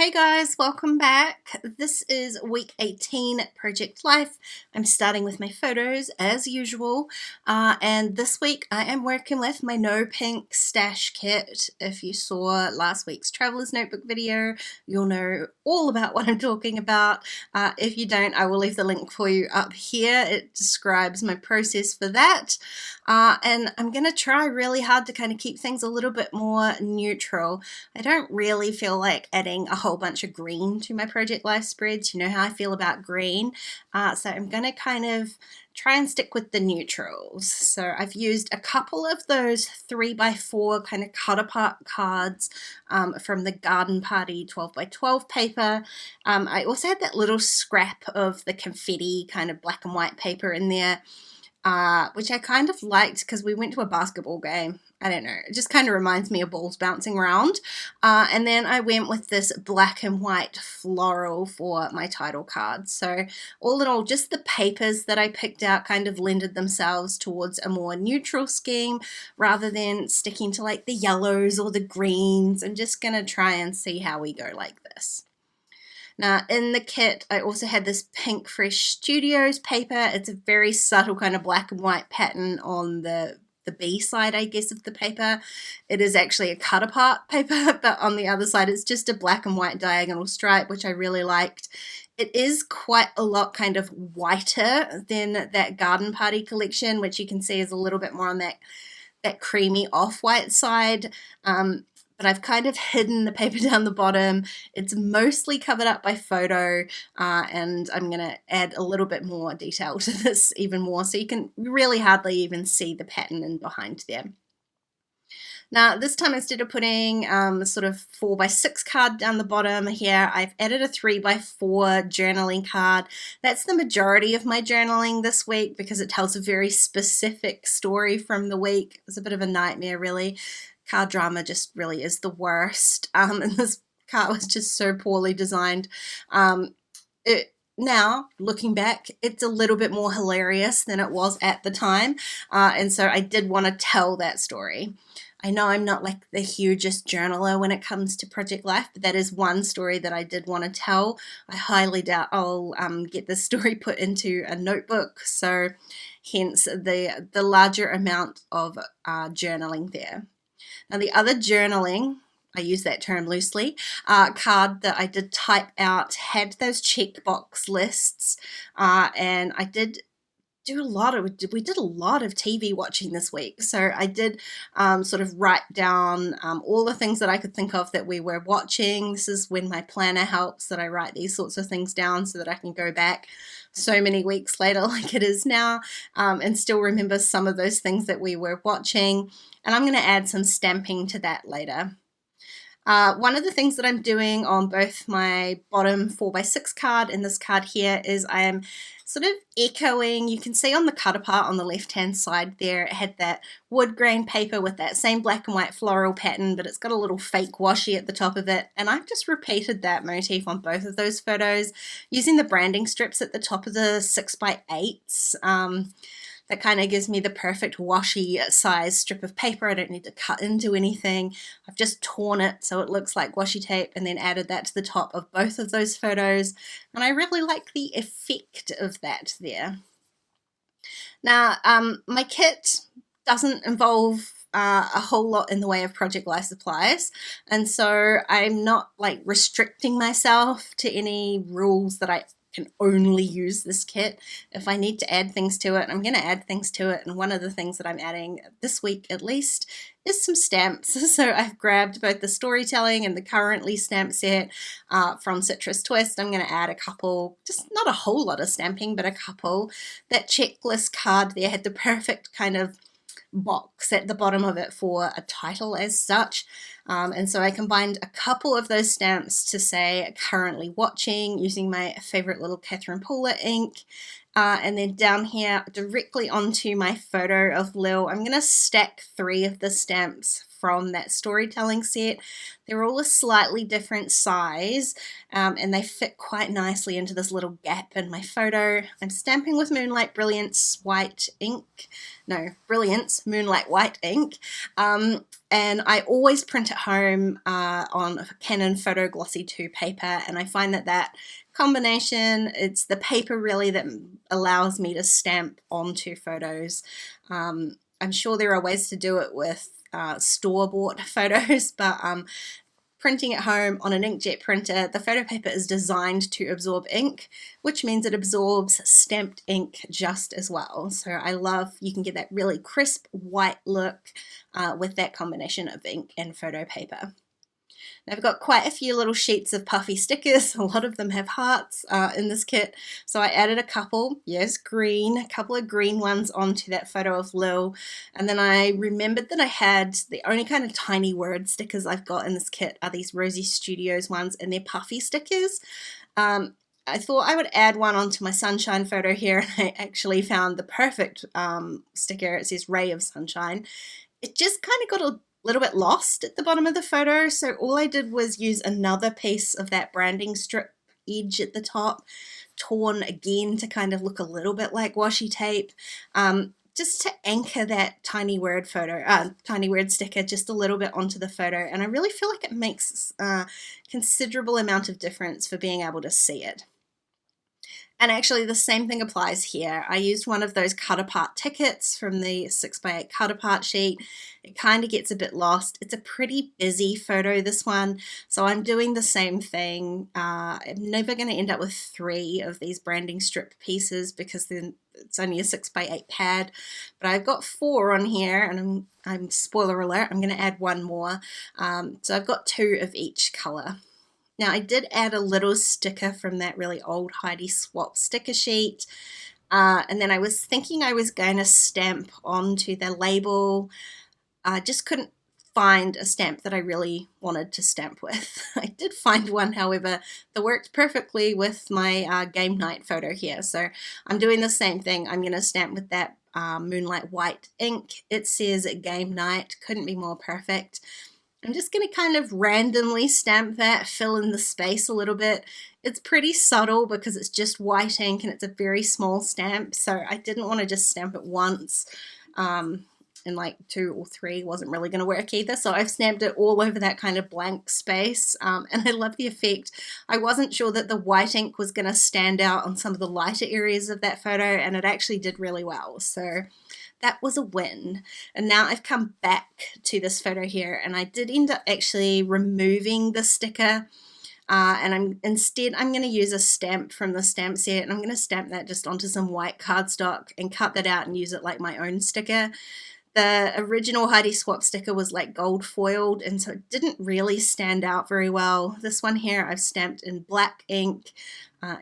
Hey guys, welcome back. This is week 18 Project Life. I'm starting with my photos as usual, and this week I am working with my No Pink stash kit. If you saw last week's Traveler's Notebook video, you'll know all about what I'm talking about. If you don't, I will leave the link for you up here. It describes my process for that, and I'm going to try really hard to kind of keep things a little bit more neutral. I don't really feel like adding a whole bunch of green to my Project Life spreads. You know how I feel about green. So I'm going to kind of try and stick with the neutrals. So I've used a couple of those 3x4 kind of cut apart cards from the Garden Party 12x12 paper. I also had that little scrap of the confetti kind of black and white paper in there, which I kind of liked because we went to a basketball game. I don't know, it just kind of reminds me of balls bouncing around. And then I went with this black and white floral for my title card. So all in all, just the papers that I picked out kind of lended themselves towards a more neutral scheme rather than sticking to like the yellows or the greens. I'm just going to try and see how we go like this. Now in the kit, I also had this Pink Fresh Studios paper. It's a very subtle kind of black and white pattern on the B side, I guess, of the paper. It is actually a cut apart paper, but on the other side it's just a black and white diagonal stripe, which I really liked. It is quite a lot kind of whiter than that Garden Party collection, which you can see is a little bit more on that creamy off-white side. But I've kind of hidden the paper down the bottom. It's mostly covered up by photo, and I'm going to add a little bit more detail to this even more, so you can really hardly even see the pattern in behind there. Now this time, instead of putting sort of 4x6 card down the bottom here, I've added a 3x4 journaling card. That's the majority of my journaling this week because it tells a very specific story from the week. It's a bit of a nightmare, really. Card drama just really is the worst, and this card was just so poorly designed. Now, looking back, it's a little bit more hilarious than it was at the time, and so I did want to tell that story. I know I'm not like the hugest journaler when it comes to Project Life, but that is one story that I did want to tell. I highly doubt I'll get this story put into a notebook, so hence the larger amount of journaling there. Now the other journaling, I use that term loosely, card that I did type out had those checkbox lists, and I did we did a lot of TV watching this week. So I did sort of write down all the things that I could think of that we were watching. This is when my planner helps, that I write these sorts of things down so that I can go back so many weeks later like it is now and still remember some of those things that we were watching. And I'm going to add some stamping to that later. One of the things that I'm doing on both my bottom 4x6 card and this card here is I am sort of echoing. You can see on the cut apart on the left hand side there, it had that wood grain paper with that same black and white floral pattern, but it's got a little fake washi at the top of it, and I've just repeated that motif on both of those photos using the branding strips at the top of the 6x8s. That kind of gives me the perfect washi size strip of paper. I don't need to cut into anything. I've just torn it so it looks like washi tape and then added that to the top of both of those photos. And I really like the effect of that there. Now, my kit doesn't involve a whole lot in the way of Project Life supplies, and so I'm not like restricting myself to any rules that I can only use this kit. If I need to add things to it, I'm going to add things to it, and one of the things that I'm adding this week at least is some stamps. So I've grabbed both the storytelling and the currently stamp set from Citrus Twist. I'm going to add a couple, just not a whole lot of stamping, but a couple. That checklist card there had the perfect kind of box at the bottom of it for a title as such, and so I combined a couple of those stamps to say currently watching using my favorite little Catherine Pooler ink, and then down here directly onto my photo of Lil, I'm going to stack 3 of the stamps from that storytelling set. They're all a slightly different size, and they fit quite nicely into this little gap in my photo. I'm stamping with Moonlight Brilliance white ink. No, Brilliance Moonlight white ink. And I always print at home on a Canon Photo Glossy 2 paper, and I find that combination, it's the paper really that allows me to stamp onto photos. I'm sure there are ways to do it with store-bought photos, but printing at home on an inkjet printer, the photo paper is designed to absorb ink, which means it absorbs stamped ink just as well. So I love, you can get that really crisp white look with that combination of ink and photo paper. Now I've got quite a few little sheets of puffy stickers. A lot of them have hearts in this kit. So I added a couple, yes, green, a couple of green ones onto that photo of Lil. And then I remembered that I had the only kind of tiny word stickers I've got in this kit are these Rosie Studios ones, and they're puffy stickers. I thought I would add one onto my sunshine photo here, and I actually found the perfect sticker. It says Ray of Sunshine. It just kind of got a little bit lost at the bottom of the photo, so all I did was use another piece of that branding strip edge at the top, torn again to kind of look a little bit like washi tape, just to anchor that tiny word sticker just a little bit onto the photo. And I really feel like it makes a considerable amount of difference for being able to see it. And actually the same thing applies here. I used one of those cut apart tickets from the 6x8 cut apart sheet. It kind of gets a bit lost. It's a pretty busy photo, this one, so I'm doing the same thing. I'm never going to end up with 3 of these branding strip pieces because then it's only a 6x8 pad, but I've got 4 on here, and I'm spoiler alert, I'm going to add 1 more. So I've got 2 of each color. Now I did add a little sticker from that really old Heidi Swap sticker sheet, and then I was thinking I was going to stamp onto the label. I just couldn't find a stamp that I really wanted to stamp with. I did find one, however, that worked perfectly with my game night photo here, so I'm doing the same thing. I'm going to stamp with that Moonlight white ink. It says game night, couldn't be more perfect. I'm just going to kind of randomly stamp that, fill in the space a little bit. It's pretty subtle because it's just white ink and it's a very small stamp, so I didn't want to just stamp it once, and like 2 or 3 wasn't really going to work either, so I've stamped it all over that kind of blank space, and I love the effect. I wasn't sure that the white ink was going to stand out on some of the lighter areas of that photo, and it actually did really well, so that was a win. And now I've come back to this photo here, and I did end up actually removing the sticker, and I'm going to use a stamp from the stamp set, and I'm going to stamp that just onto some white cardstock and cut that out and use it like my own sticker. The original Heidi Swap sticker was like gold foiled, and so it didn't really stand out very well. This one here I've stamped in black ink.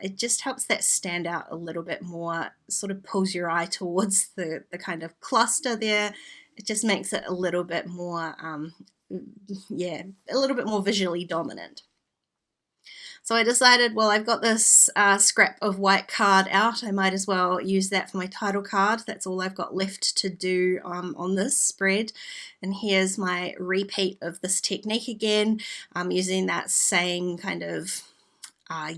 It just helps that stand out a little bit more, sort of pulls your eye towards the kind of cluster there. It just makes it a little bit more, a little bit more visually dominant. So I decided, well, I've got this scrap of white card out. I might as well use that for my title card. That's all I've got left to do on this spread. And here's my repeat of this technique again. I'm using that same kind of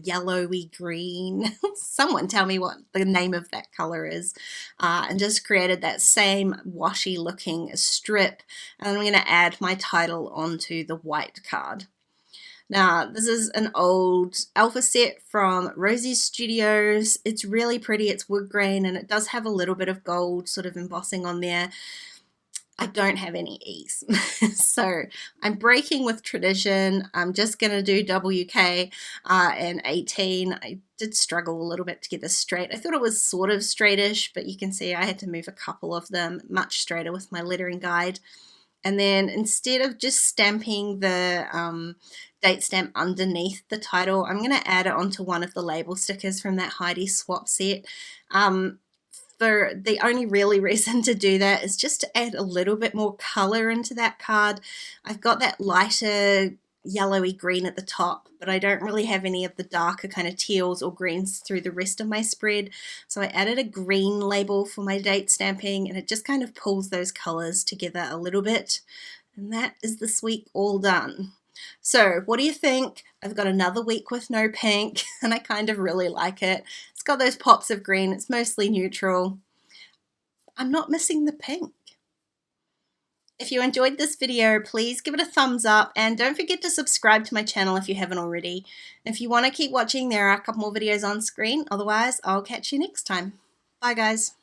yellowy green. Someone tell me what the name of that color is. And just created that same washi looking strip. And I'm going to add my title onto the white card. Now, this is an old alpha set from Rosie Studios. It's really pretty. It's wood grain, and it does have a little bit of gold sort of embossing on there. I don't have any E's. So I'm breaking with tradition. I'm just going to do WK and 18. I did struggle a little bit to get this straight. I thought it was sort of straightish, but you can see I had to move a couple of them much straighter with my lettering guide. And then instead of just stamping the date stamp underneath the title, I'm going to add it onto one of the label stickers from that Heidi Swap set. For the only really reason to do that is just to add a little bit more color into that card. I've got that lighter yellowy green at the top, but I don't really have any of the darker kind of teals or greens through the rest of my spread. So I added a green label for my date stamping, and it just kind of pulls those colors together a little bit. And that is this week all done. So what do you think? I've got another week with no pink, and I kind of really like it. It's got those pops of green. It's mostly neutral. I'm not missing the pink. If you enjoyed this video, please give it a thumbs up, and don't forget to subscribe to my channel if you haven't already. If you want to keep watching, there are a couple more videos on screen. Otherwise, I'll catch you next time. Bye guys.